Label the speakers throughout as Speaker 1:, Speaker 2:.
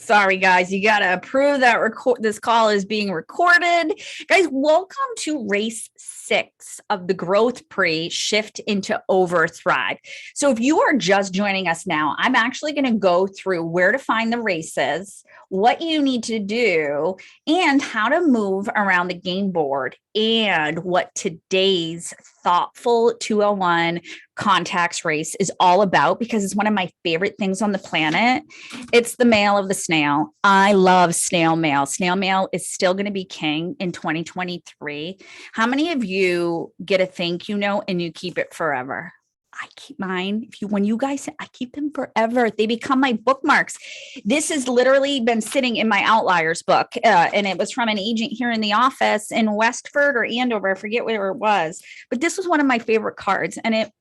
Speaker 1: Sorry, guys. You got to approve that this call is being recorded. Guys, welcome to race 6 of the Growth Pre Shift into Overthrive. So if you are just joining us now, I'm actually going to go through where to find the races, what you need to do, and how to move around the game board, and what today's thoughtful 201 contacts race is all about, because it's one of my favorite things on the planet. It's the mail of the snail. I love snail mail. Snail mail is still going to be king in 2023. How many of you get a thank you note and you keep it forever? I keep mine. When you guys, I keep them forever. They become my bookmarks. This has literally been sitting in my Outliers book, and it was from an agent here in the office in Westford or Andover. I forget where it was, but this was one of my favorite cards, and it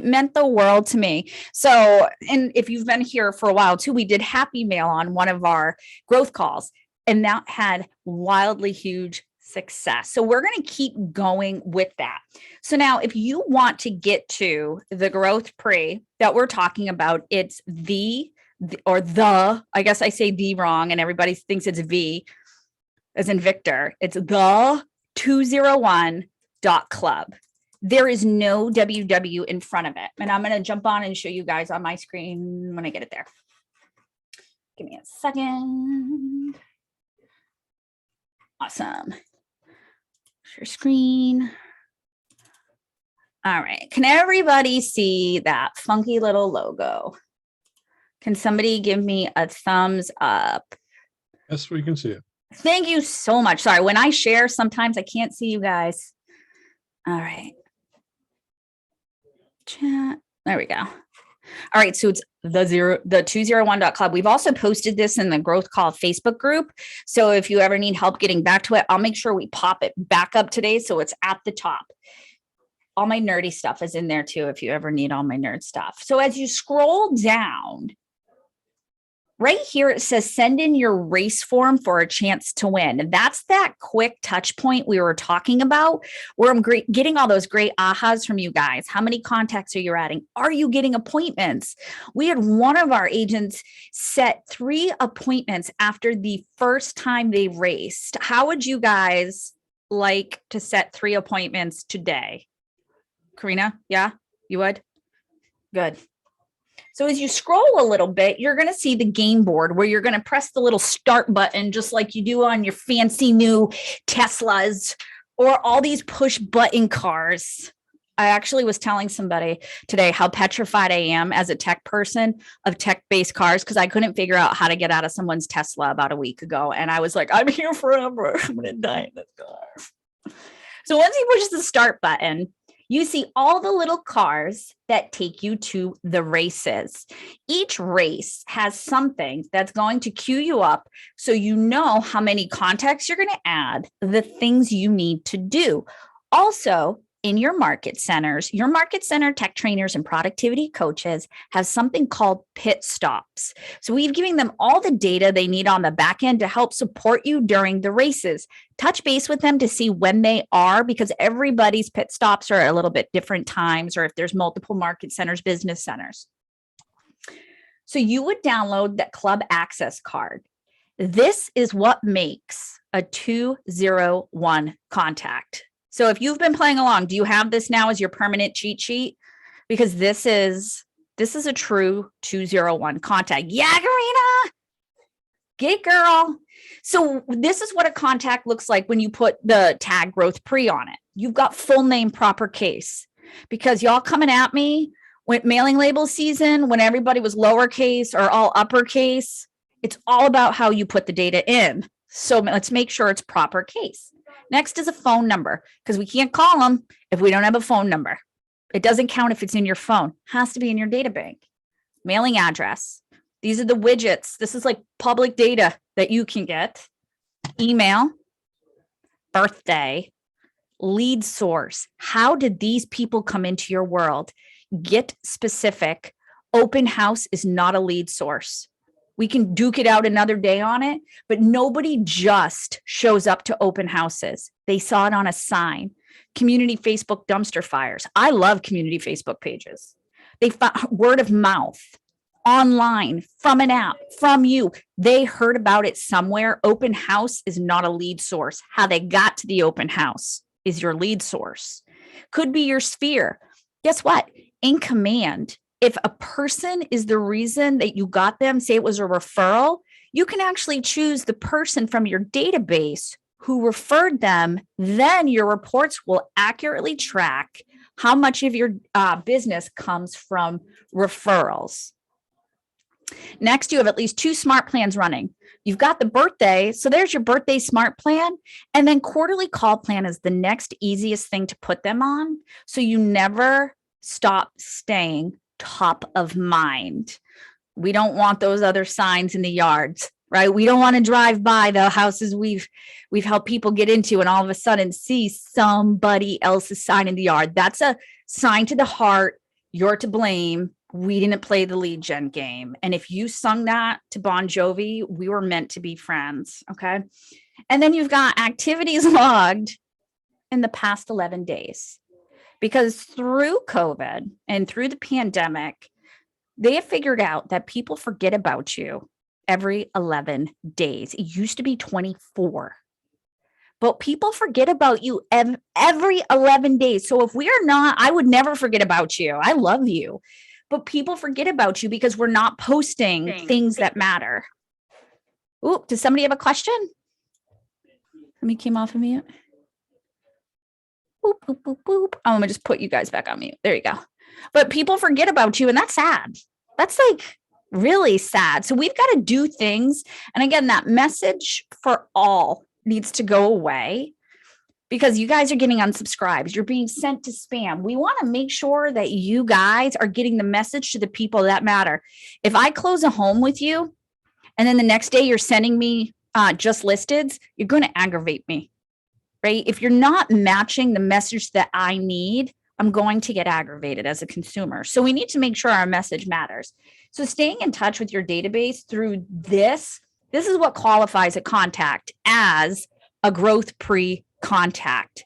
Speaker 1: meant the world to me. So, and if you've been here for a while too, we did Happy Mail on one of our growth calls, and that had wildly huge success. So we're going to keep going with that. So now if you want to get to the Growth Pre that we're talking about, it's I guess I say the wrong and everybody thinks it's V as in Victor. It's the 201.club. There is no WW in front of it. And I'm going to jump on and show you guys on my screen when I get it there. Give me a second. Awesome. Share screen. All right. Can everybody see that funky little logo? Can somebody give me a thumbs up?
Speaker 2: Yes, we can see it.
Speaker 1: Thank you so much. Sorry, when I share, sometimes I can't see you guys. All right. Chat. There we go. All right. So it's the 201.club. We've also posted this in the Growth Call Facebook group. So if you ever need help getting back to it, I'll make sure we pop it back up today. So it's at the top. All my nerdy stuff is in there too, if you ever need all my nerd stuff. So as you scroll down, right here, it says send in your race form for a chance to win. And that's that quick touch point we were talking about, where I'm getting all those great ahas from you guys. How many contacts are you adding? Are you getting appointments? We had one of our agents set 3 appointments after the first time they raced. How would you guys like to set 3 appointments today? Karina? Yeah, you would? Good. So as you scroll a little bit, you're going to see the game board where you're going to press the little start button, just like you do on your fancy new Teslas or all these push button cars. I actually was telling somebody today how petrified I am as a tech person of tech-based cars, because I couldn't figure out how to get out of someone's Tesla about a week ago. And I was like, I'm here forever. I'm going to die in this car. So once you push the start button, you see all the little cars that take you to the races. Each race has something that's going to queue you up so you know how many contacts you're going to add, the things you need to do. Also, in your market centers, your market center tech trainers and productivity coaches have something called pit stops. So we've given them all the data they need on the back end to help support you during the races. Touch base with them to see when they are, because everybody's pit stops are at a little bit different times, or if there's multiple market centers, business centers. So you would download that club access card. This is what makes a 201 contact. So if you've been playing along, do you have this now as your permanent cheat sheet? Because this is a true 201 contact. Yeah, Karina, get girl. So this is what a contact looks like when you put the tag Growth Pre on it. You've got full name, proper case, because y'all coming at me with mailing label season when everybody was lowercase or all uppercase. It's all about how you put the data in. So let's make sure it's proper case. Next is a phone number, because we can't call them if we don't have a phone number. It doesn't count if it's in your phone. It has to be in your data bank. Mailing address. These are the widgets. This is like public data that you can get. Email, birthday, lead source. How did these people come into your world? Get specific. Open house is not a lead source. We can duke it out another day on it, but nobody just shows up to open houses. They saw it on a sign. Community Facebook dumpster fires. I love community Facebook pages. They found word of mouth. online, from an app, from you. They heard about it somewhere. Open house is not a lead source. How they got to the open house is your lead source. Could be your sphere. Guess what? In command, if a person is the reason that you got them, say it was a referral, you can actually choose the person from your database who referred them. Then your reports will accurately track how much of your business comes from referrals. Next, you have at least 2 smart plans running. You've got the birthday. So there's your birthday smart plan. And then quarterly call plan is the next easiest thing to put them on. So you never stop staying top of mind. We don't want those other signs in the yards, right? We don't want to drive by the houses we've helped people get into and all of a sudden see somebody else's sign in the yard. That's a sign to the heart. You're to blame. We didn't play the lead gen game. And if you sung that to Bon Jovi, we were meant to be friends. Okay. And then you've got activities logged in the past 11 days. Because through COVID and through the pandemic, they have figured out that people forget about you every 11 days. It used to be 24. But people forget about you every 11 days. So if we are not, I would never forget about you. I love you. But people forget about you because we're not posting things that matter. Ooh, does somebody have a question? Let me came off of mute. Boop, boop, boop, boop. I'm gonna just put you guys back on mute. There you go. But people forget about you, and that's sad. That's like really sad. So we've got to do things. And again, that message for all needs to go away because you guys are getting unsubscribes. You're being sent to spam. We want to make sure that you guys are getting the message to the people that matter. If I close a home with you and then the next day you're sending me just listeds, you're going to aggravate me, right? If you're not matching the message that I need, I'm going to get aggravated as a consumer. So we need to make sure our message matters. So staying in touch with your database through this is what qualifies a contact as a growth pre-contact.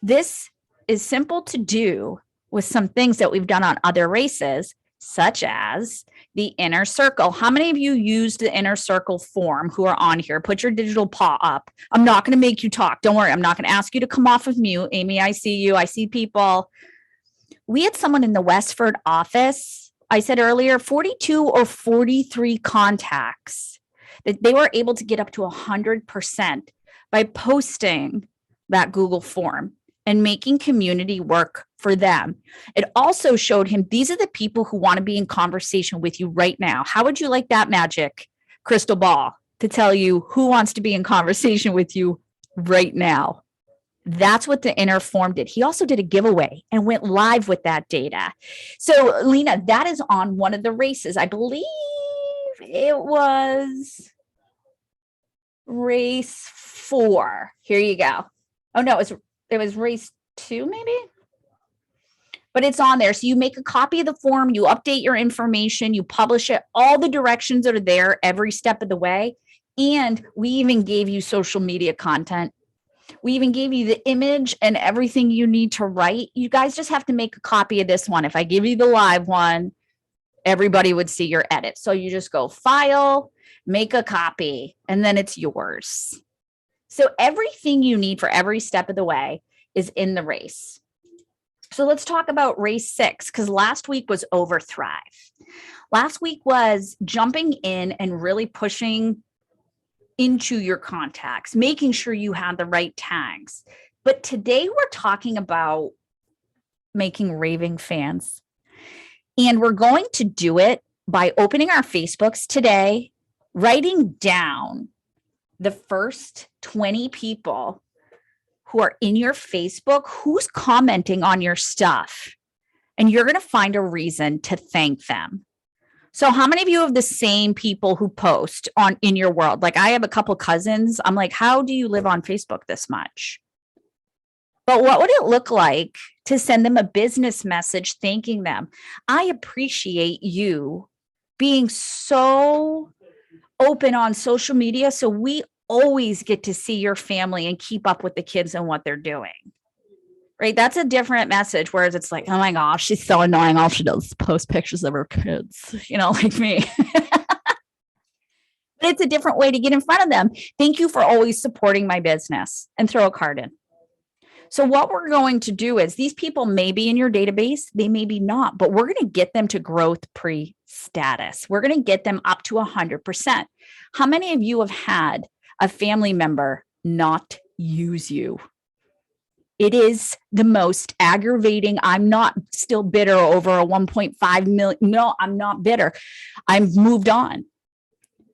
Speaker 1: This is simple to do with some things that we've done on other races, such as the inner circle. How many of you used the inner circle form who are on here? Put your digital paw up. I'm not going to make you talk. Don't worry. I'm not going to ask you to come off of mute. Amy, I see you. I see people. We had someone in the Westford office. I said earlier, 42 or 43 contacts that they were able to get up to 100% by posting that Google form and making community work for them. It also showed him these are the people who want to be in conversation with you right now. How would you like that magic crystal ball to tell you who wants to be in conversation with you right now? That's what the inner form did. He also did a giveaway and went live with that data. So Lena, that is on one of the races. I believe it was race 4. Here you go. Oh no, it was race 2 maybe, but it's on there. So you make a copy of the form, you update your information, you publish it, all the directions are there every step of the way. And we even gave you social media content. We even gave you the image and everything you need to write. You guys just have to make a copy of this one. If I give you the live one, everybody would see your edit. So you just go file, make a copy, and then it's yours. So everything you need for every step of the way is in the race. So let's talk about race 6, because last week was overthrive. Last week was jumping in and really pushing into your contacts, making sure you had the right tags. But today we're talking about making raving fans. And we're going to do it by opening our Facebooks today, writing down the first 20 people who are in your Facebook, who's commenting on your stuff. And you're going to find a reason to thank them. So how many of you have the same people who post on in your world? Like I have a couple cousins. I'm like, how do you live on Facebook this much? But what would it look like to send them a business message thanking them? I appreciate you being so open on social media. So we always get to see your family and keep up with the kids and what they're doing. right? That's a different message. Whereas it's like, oh my gosh, she's so annoying. All she does is post pictures of her kids, like me. But it's a different way to get in front of them. Thank you for always supporting my business, and throw a card in. So what we're going to do is, these people may be in your database, they may be not, but we're going to get them to growth pre status. We're going to get them up to 100%. How many of you have had a family member not use you? It is the most aggravating. I'm not still bitter over a 1.5 million. No, I'm not bitter. I've moved on.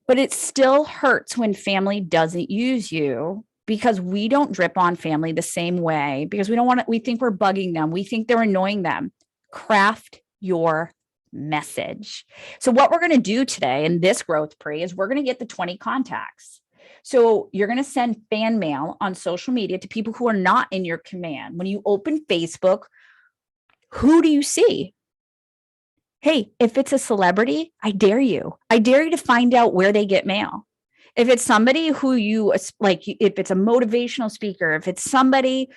Speaker 1: But it still hurts when family doesn't use you, because we don't drip on family the same way, because we don't want to, we think we're bugging them. We think they're annoying them. Craft your message. So what we're going to do today in this growth pre is we're going to get the 20 contacts. So you're going to send fan mail on social media to people who are not in your command. When you open Facebook, who do you see? Hey, if it's a celebrity, I dare you. I dare you to find out where they get mail. If it's somebody who you like, if it's a motivational speaker, if it's somebody,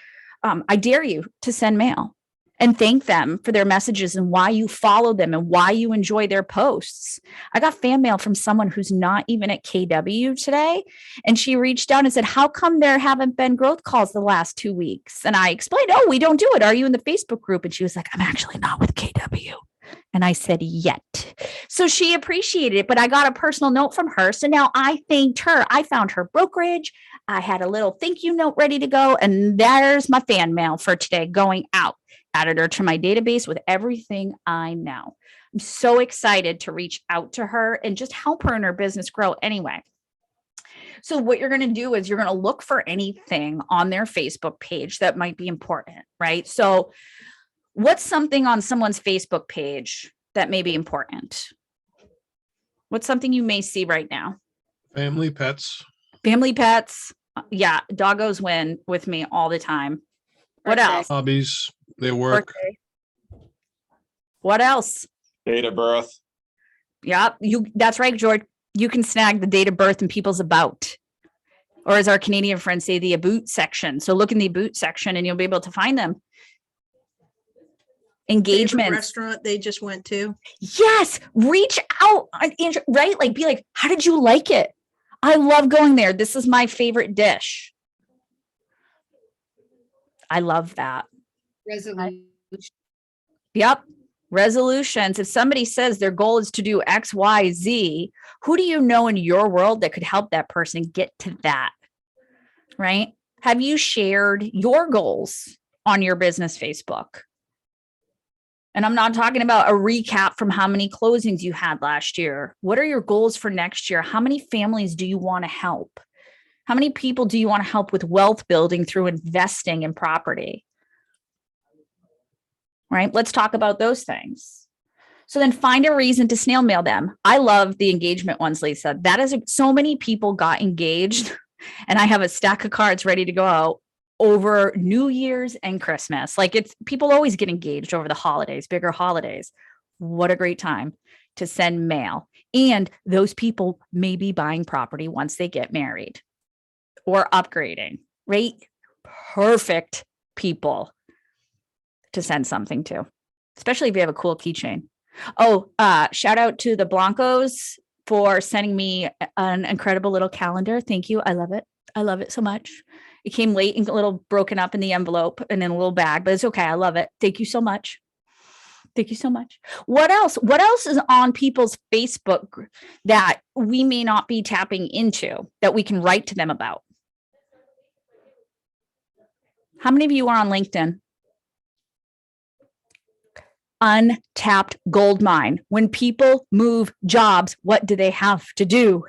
Speaker 1: I dare you to send mail and thank them for their messages and why you follow them and why you enjoy their posts. I got fan mail from someone who's not even at KW today. And she reached out and said, how come there haven't been growth calls the last 2 weeks? And I explained, oh, we don't do it. Are you in the Facebook group? And she was like, I'm actually not with KW. And I said, yet. So she appreciated it, but I got a personal note from her. So now I thanked her. I found her brokerage. I had a little thank you note ready to go. And there's my fan mail for today going out. Added her to my database with everything I know. I'm so excited to reach out to her and just help her in her business grow anyway. So what you're going to do is you're going to look for anything on their Facebook page that might be important, right? So what's something on someone's Facebook page that may be important? What's something you may see right now?
Speaker 2: Family, pets.
Speaker 1: Family, pets. Yeah, doggos win with me all the time. What
Speaker 3: Birthday.
Speaker 1: else?
Speaker 2: Hobbies, their work.
Speaker 1: Birthday. What else?
Speaker 4: Date of birth.
Speaker 1: Yeah, that's right, George. You can snag the date of birth in people's about. Or as our Canadian friends say, the about section. So look in the about section and you'll be able to find them. Engagement
Speaker 3: restaurant they just went to.
Speaker 1: Yes, reach out, right? Like, be like, how did you like it? I love going there. This is my favorite dish. I love that.
Speaker 5: Resolution.
Speaker 1: Yep. Resolutions. If somebody says their goal is to do X, Y, Z, who do you know in your world that could help that person get to that? Right? Have you shared your goals on your business Facebook? And I'm not talking about a recap from how many closings you had last year. What are your goals for next year? How many families do you want to help? How many people do you want to help with wealth building through investing in property? Right? Let's talk about those things. So then find a reason to snail mail them. I love the engagement ones, Lisa. That is, so many people got engaged, and I have a stack of cards ready to go out over New Year's and Christmas. Like, it's, people always get engaged over the holidays, bigger holidays. What a great time to send mail. And those people may be buying property once they get married or upgrading, right? Perfect people to send something to, especially if you have a cool keychain. Oh, shout out to the Blancos for sending me an incredible little calendar. Thank you. I love it. I love it so much. It came late and a little broken up in the envelope and in a little bag, but it's okay. I love it. Thank you so much. Thank you so much. What else? What else is on people's Facebook that we may not be tapping into that we can write to them about? How many of you are on LinkedIn? Untapped gold mine. When people move jobs, what do they have to do?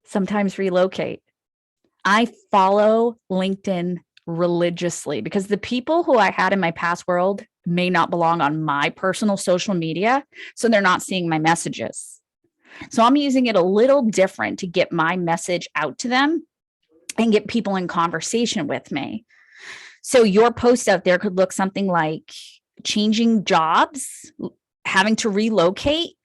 Speaker 1: Sometimes relocate. I follow LinkedIn religiously because the people who I had in my past world may not belong on my personal social media, so they're not seeing my messages. So I'm using it a little different to get my message out to them and get people in conversation with me. So your post out there could look something like changing jobs, having to relocate.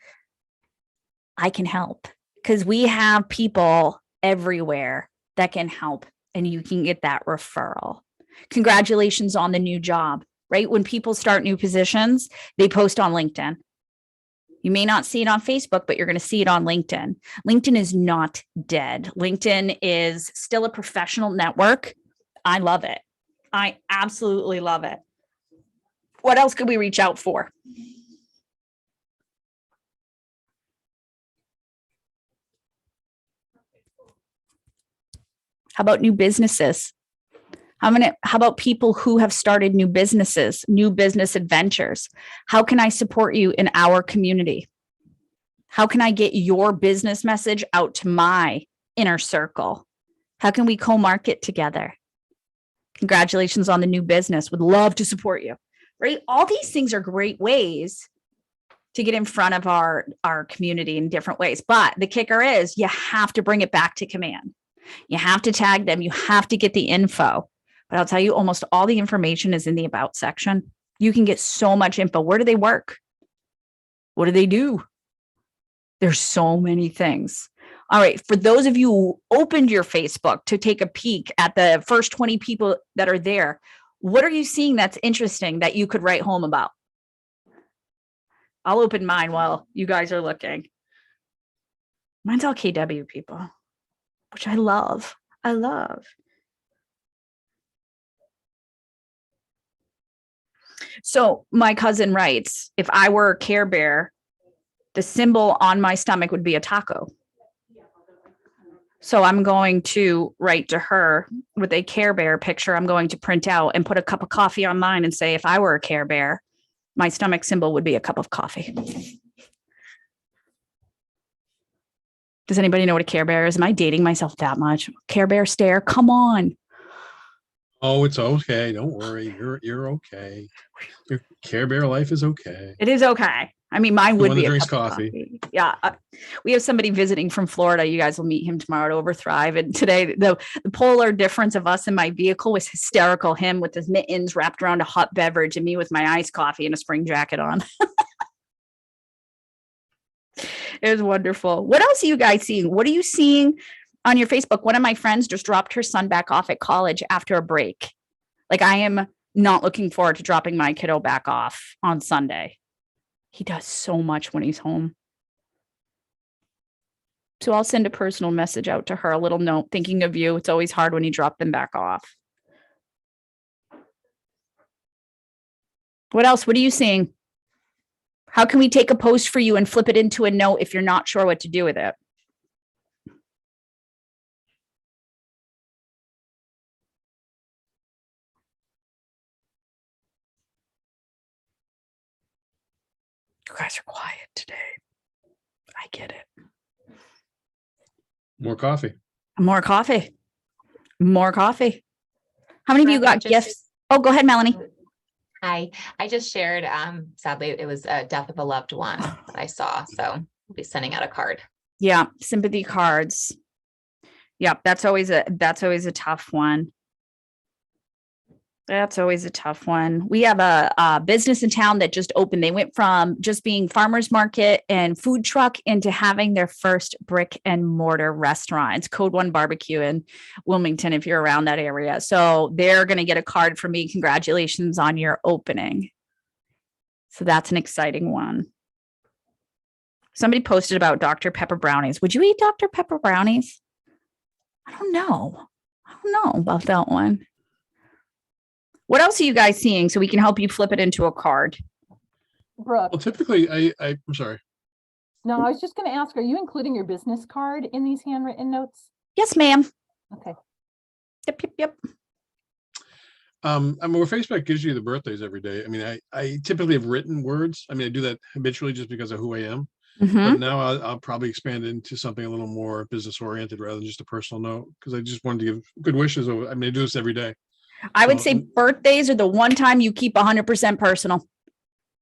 Speaker 1: I can help because we have people everywhere that can help, and you can get that referral. Congratulations on the new job, right? When people start new positions, they post on LinkedIn. You may not see it on Facebook, but you're going to see it on LinkedIn. LinkedIn is not dead. LinkedIn is still a professional network. I love it. I absolutely love it. What else could we reach out for? How about new businesses? How about people who have started new businesses, new business adventures? How can I support you in our community? How can I get your business message out to my inner circle? How can we co-market together? Congratulations on the new business. Would love to support you, right? All these things are great ways to get in front of our community in different ways. But the kicker is you have to bring it back to command. You have to tag them. You have to get the info. But I'll tell you, almost all the information is in the about section. You can get so much info. Where do they work? What do they do? There's so many things. All right. For those of you who opened your Facebook to take a peek at the first 20 people that are there, what are you seeing that's interesting that you could write home about? I'll open mine while you guys are looking. Mine's all KW people, which I love. I love. So my cousin writes, if I were a Care Bear, the symbol on my stomach would be a taco. So I'm going to write to her with a Care Bear picture. I'm going to print out and put a cup of coffee on mine and say, if I were a Care Bear, my stomach symbol would be a cup of coffee. Does anybody know what a Care Bear is? Am I dating myself that much? Care Bear stare. Come on.
Speaker 2: Oh, it's okay. Don't worry. You're okay. Your Care Bear life is okay.
Speaker 1: It is okay. I mean, mine would be a
Speaker 2: drinks
Speaker 1: cup of
Speaker 2: coffee.
Speaker 1: Yeah. We have somebody visiting from Florida. You guys will meet him tomorrow at Overthrive. And today, the polar difference of us in my vehicle was hysterical. Him with his mittens wrapped around a hot beverage and me with my iced coffee and a spring jacket on. It was wonderful. What else are you guys seeing? What are you seeing on your Facebook? One of my friends just dropped her son back off at college after a break. Like, I am not looking forward to dropping my kiddo back off on Sunday. He does so much when he's home. So I'll send a personal message out to her, a little note, thinking of you. It's always hard when you drop them back off. What else? What are you seeing? How can we take a post for you and flip it into a note if you're not sure what to do with it? You guys are quiet today. I get it.
Speaker 2: More coffee.
Speaker 1: More coffee. More coffee. How many of you got gifts? Oh, go ahead, Melanie.
Speaker 3: Hi, I just shared, sadly, it was a death of a loved one that I saw. So I'll be sending out a card.
Speaker 1: Yeah. Sympathy cards. Yeah. That's always a tough one. That's always a tough one. We have a business in town that just opened. They went from just being farmers market and food truck into having their first brick and mortar restaurant. It's Code One Barbecue in Wilmington, if you're around that area. So they're going to get a card from me. Congratulations on your opening. So that's an exciting one. Somebody posted about Dr. Pepper brownies. Would you eat Dr. Pepper brownies? I don't know about that one. What else are you guys seeing so we can help you flip it into a card?
Speaker 4: Brooke.
Speaker 2: Well, typically, I'm sorry.
Speaker 4: No, I was just going to ask, are you including your business card in these handwritten notes?
Speaker 1: Yes, ma'am.
Speaker 4: Okay.
Speaker 1: Yep.
Speaker 2: I mean, where Facebook gives you the birthdays every day. I mean, I typically have written words. I mean, I do that habitually just because of who I am. But now I'll probably expand into something a little more business oriented rather than just a personal note, because I just wanted to give good wishes. I mean, I do this every day.
Speaker 1: I would say birthdays are the one time you keep 100% personal.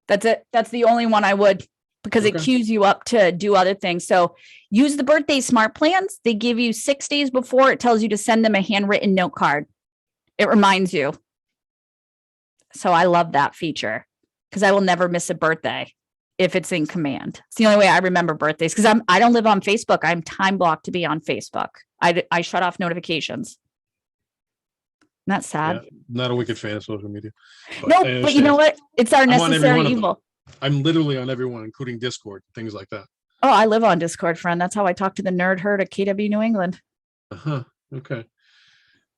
Speaker 1: That's it. That's the only one I would, because it cues you up to do other things. So use the birthday smart plans. They give you 6 days before. It tells you to send them a handwritten note card. It reminds you. So I love that feature because I will never miss a birthday if it's in command. It's the only way I remember birthdays, because I don't live on Facebook. I'm time blocked to be on Facebook. I shut off notifications. That's sad.
Speaker 2: Yeah, not a wicked fan of social media.
Speaker 1: No,
Speaker 2: I
Speaker 1: but you
Speaker 2: understand.
Speaker 1: know what? It's our
Speaker 2: I'm on every
Speaker 1: necessary
Speaker 2: one of them.
Speaker 1: evil.
Speaker 2: I'm literally on everyone, including Discord, things like that.
Speaker 1: Oh, I live on Discord, friend. That's how I talk to the nerd herd at KW New England.
Speaker 2: Uh-huh. Okay.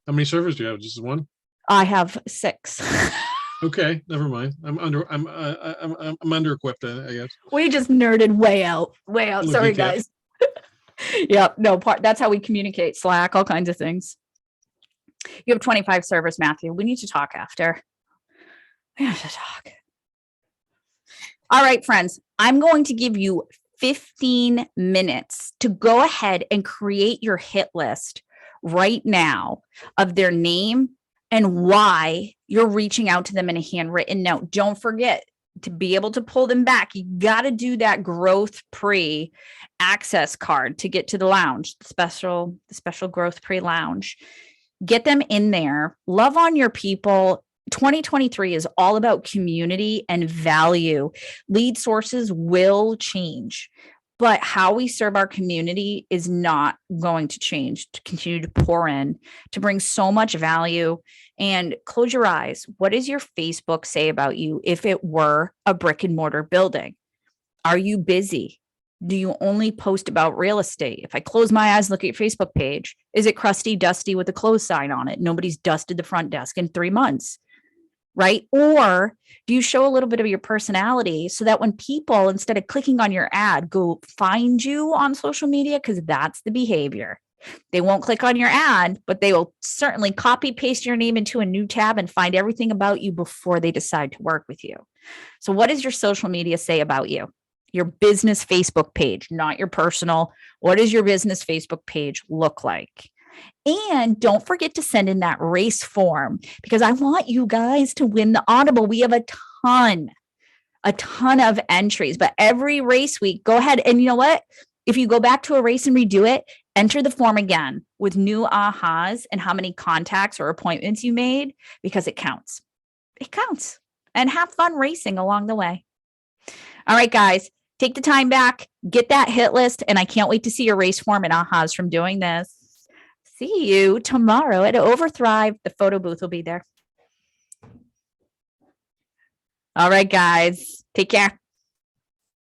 Speaker 2: How many servers do you have? Just one?
Speaker 1: I have 6.
Speaker 2: Okay, never mind. I'm under equipped, I guess.
Speaker 1: We just nerded way out, way out.
Speaker 2: Look
Speaker 1: Sorry,
Speaker 2: at that.
Speaker 1: guys. Yep. No part. That's how we communicate. Slack, all kinds of things. You have 25 servers, Matthew. We need to talk after. We have to talk. All right, friends. I'm going to give you 15 minutes to go ahead and create your hit list right now of their name and why you're reaching out to them in a handwritten note. Don't forget to be able to pull them back. You got to do that growth pre access card to get to the lounge, the special growth pre lounge. Get them in there. Love on your people. 2023 is all about community and value. Lead sources will change, but how we serve our community is not going to change. To continue to pour in, to bring so much value. And close your eyes. What does your Facebook say about you if it were a brick and mortar building? Are you busy? Do you only post about real estate? If I close my eyes, look at your Facebook page, is it crusty, dusty with a close sign on it? Nobody's dusted the front desk in 3 months, right? Or do you show a little bit of your personality so that when people, instead of clicking on your ad, go find you on social media? Because that's the behavior. They won't click on your ad, but they will certainly copy paste your name into a new tab and find everything about you before they decide to work with you. So what does your social media say about you? Your business Facebook page, not your personal. What does your business Facebook page look like? And don't forget to send in that race form because I want you guys to win the Audible. We have a ton of entries, but every race week, go ahead. And you know what? If you go back to a race and redo it, enter the form again with new ahas and how many contacts or appointments you made because it counts. It counts. And have fun racing along the way. All right, guys, take the time back, get that hit list, and I can't wait to see your race form and ahas from doing this. See you tomorrow at Overthrive. The photo booth will be there. All right, guys, take care.